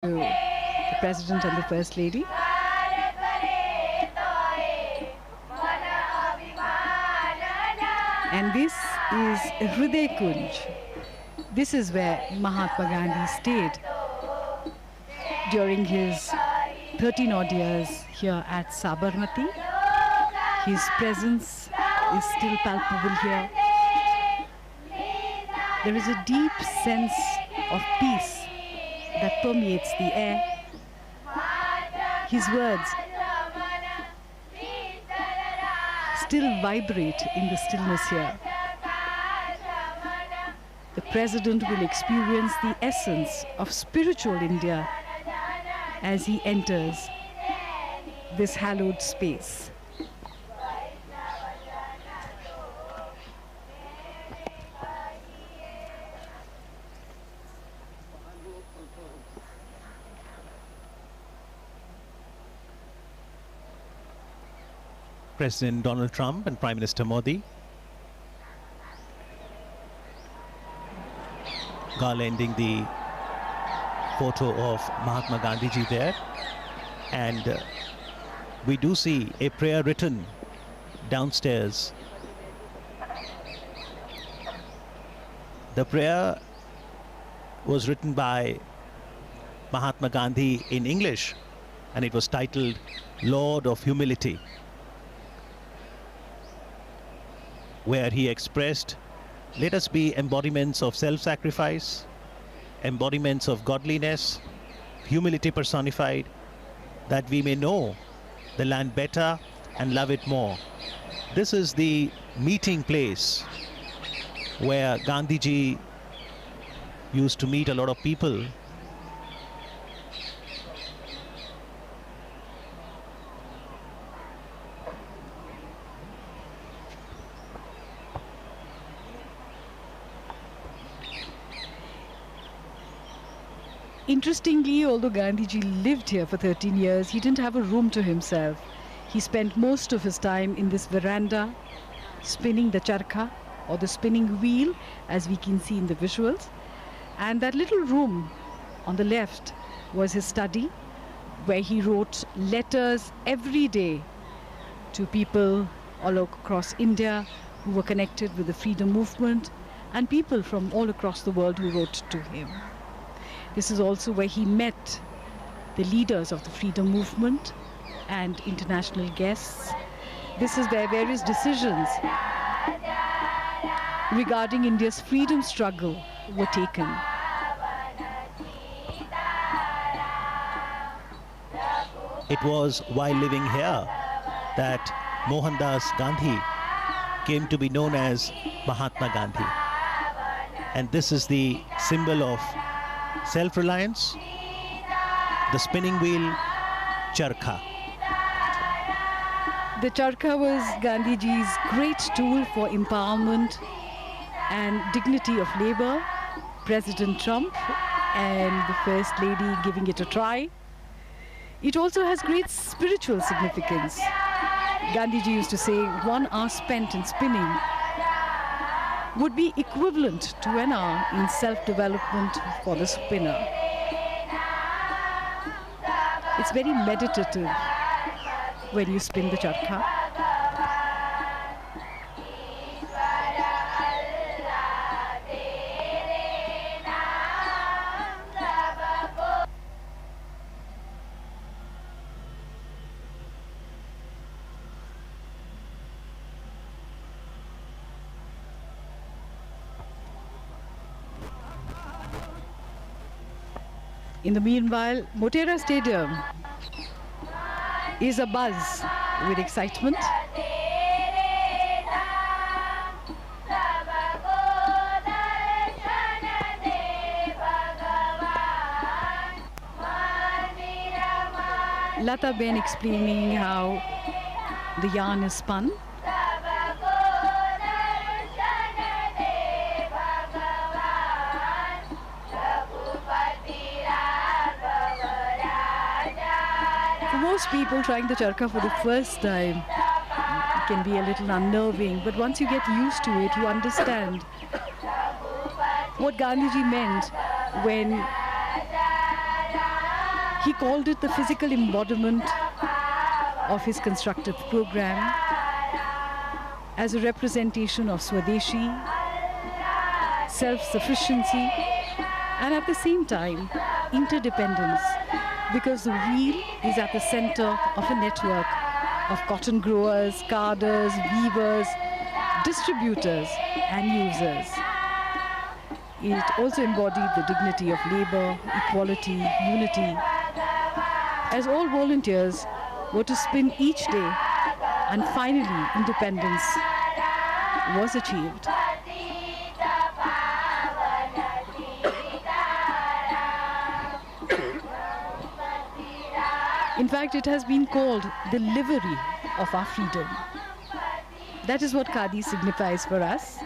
to the President and the First Lady. And this is Hriday Kunj. This is where Mahatma Gandhi stayed during his 13 odd years here at Sabarmati. His presence is still palpable here. There is a deep sense of peace that permeates the air. His words still vibrate in the stillness here. The President will experience the essence of spiritual India as he enters this hallowed space. President Donald Trump and Prime Minister Modi garlanding the photo of Mahatma Gandhiji there, and we do see a prayer written downstairs. The prayer was written by Mahatma Gandhi in English, and it was titled Lord of Humility, where he expressed, let us be embodiments of self-sacrifice, embodiments of godliness, humility personified, that we may know the land better and love it more. This is the meeting place where Gandhiji used to meet a lot of people. Interestingly, although Gandhiji lived here for 13 years, he didn't have a room to himself. He spent most of his time in this veranda, spinning the charkha, or the spinning wheel, as we can see in the visuals. And that little room on the left was his study, where he wrote letters every day to people all across India who were connected with the freedom movement, and people from all across the world who wrote to him. This is also where he met the leaders of the freedom movement and international guests. This is where various decisions regarding India's freedom struggle were taken. It was while living here that Mohandas Gandhi came to be known as Mahatma Gandhi. And this is the symbol of self-reliance, the spinning wheel, charkha. The charkha was Gandhiji's great tool for empowerment and dignity of labor. President Trump and the First Lady giving it a try. It also has great spiritual significance. Gandhiji used to say 1 hour spent in spinning would be equivalent to an hour in self-development for the spinner. It's very meditative when you spin the charkha. In the meanwhile, Motera Stadium is abuzz with excitement. Lata Ben explaining how the yarn is spun. Most people trying the charkha for the first time, it can be a little unnerving, but once you get used to it, you understand what Gandhiji meant when He called it the physical embodiment of his constructive program as a representation of Swadeshi, self-sufficiency, and at the same time, interdependence, because the wheel is at the center of a network of cotton growers, carders, weavers, distributors, and users. It also embodied the dignity of labor, equality, unity, as all volunteers were to spin each day, and finally independence was achieved. In fact, it has been called the livery of our freedom. That is what Khadi signifies for us.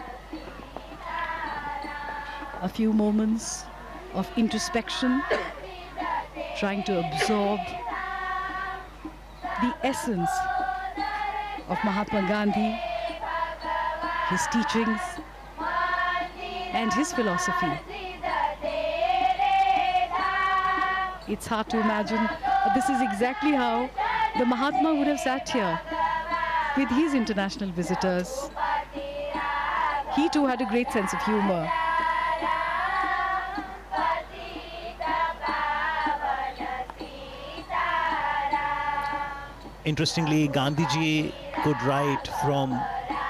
A few moments of introspection, trying to absorb the essence of Mahatma Gandhi, his teachings, and his philosophy. It's hard to imagine, but this is exactly how the Mahatma would have sat here with his international visitors. He too had a great sense of humor. Interestingly, Gandhiji could write from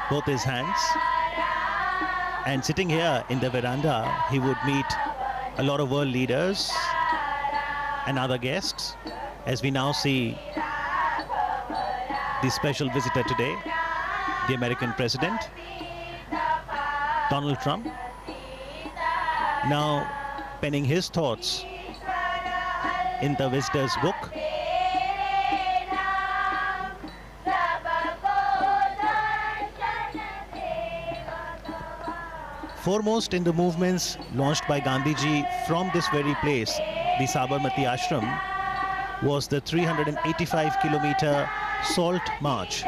both his hands. And sitting here in the veranda, he would meet a lot of world leaders and other guests, as we now see the special visitor today, the American President, Donald Trump, now penning his thoughts in the visitor's book. Foremost in the movements launched by Gandhiji from this very place, the Sabarmati Ashram, was the 385-kilometer salt march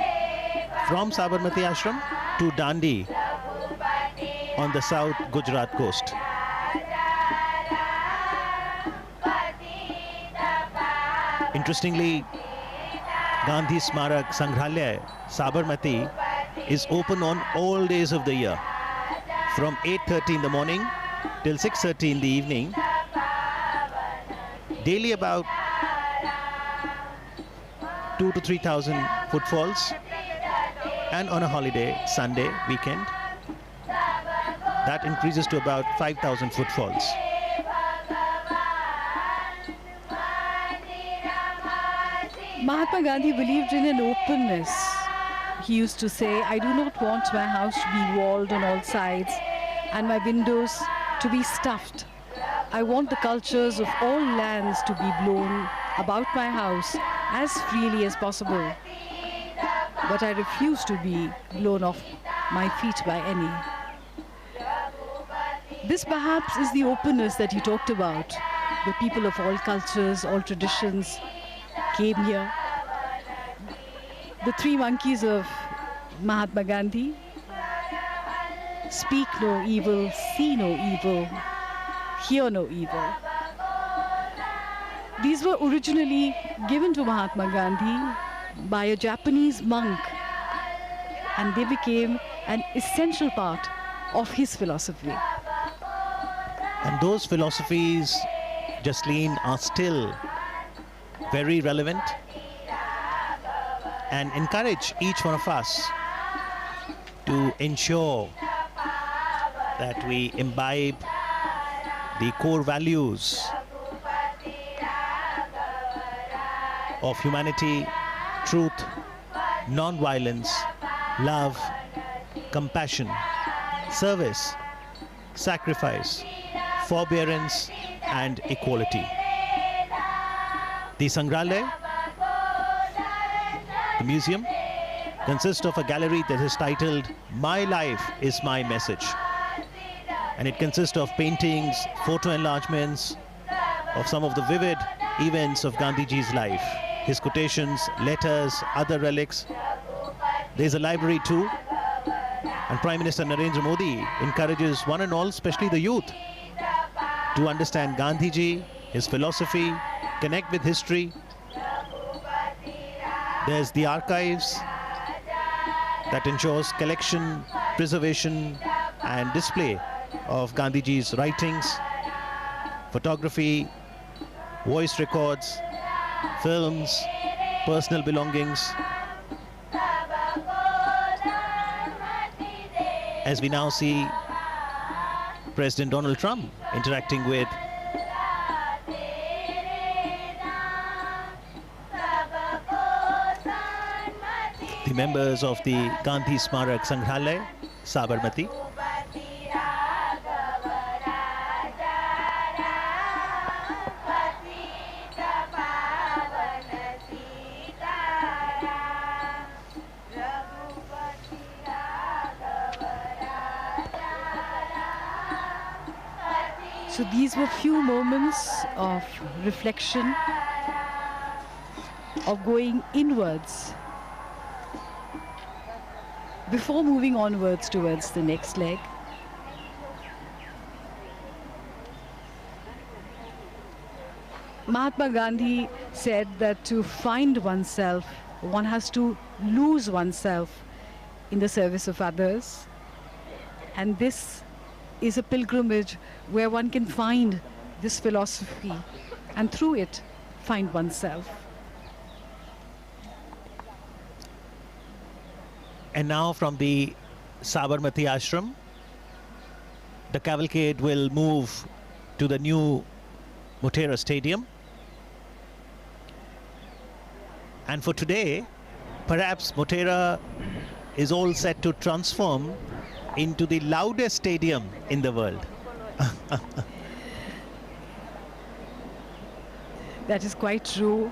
from Sabarmati Ashram to Dandi on the south Gujarat coast. Interestingly, Gandhi Smarak Sangrahalaya, Sabarmati, is open on all days of the year, from 8:30 in the morning till 6:30 in the evening. Daily about 2,000 to 3,000 footfalls, and on a holiday, Sunday, weekend, that increases to about 5,000 footfalls. Mahatma Gandhi believed in an openness. He used to say, "I do not want my house to be walled on all sides and my windows to be stuffed. I want the cultures of all lands to be blown about my house as freely as possible. But I refuse to be blown off my feet by any." This perhaps is the openness that he talked about. The people of all cultures, all traditions came here. The three monkeys of Mahatma Gandhi: speak no evil, see no evil, hear no evil. These were originally given to Mahatma Gandhi by a Japanese monk, and they became an essential part of his philosophy. And those philosophies, Jasleen, are still very relevant and encourage each one of us to ensure that we imbibe the core values of humanity, truth, non-violence, love, compassion, service, sacrifice, forbearance, and equality. The Sangrahalaya, the museum, consists of a gallery that is titled "My Life is My Message." And it consists of paintings, photo enlargements of some of the vivid events of Gandhiji's life, his quotations, letters, other relics. There's a library too. And Prime Minister Narendra Modi encourages one and all, especially the youth, to understand Gandhiji, his philosophy, connect with history. There's the archives that ensures collection, preservation and display of Gandhiji's writings, photography, voice records, films, personal belongings. As we now see President Donald Trump interacting with the members of the Gandhi Smarak Sangrahalaya, Sabarmati. So these were few moments of reflection, of going inwards before moving onwards towards the next leg. Mahatma Gandhi said that to find oneself, one has to lose oneself in the service of others. And this is a pilgrimage where one can find this philosophy and through it find oneself. And now from the Sabarmati Ashram, the cavalcade will move to the new Motera Stadium. And for today, perhaps Motera is all set to transform into the loudest stadium in the world. That is quite true.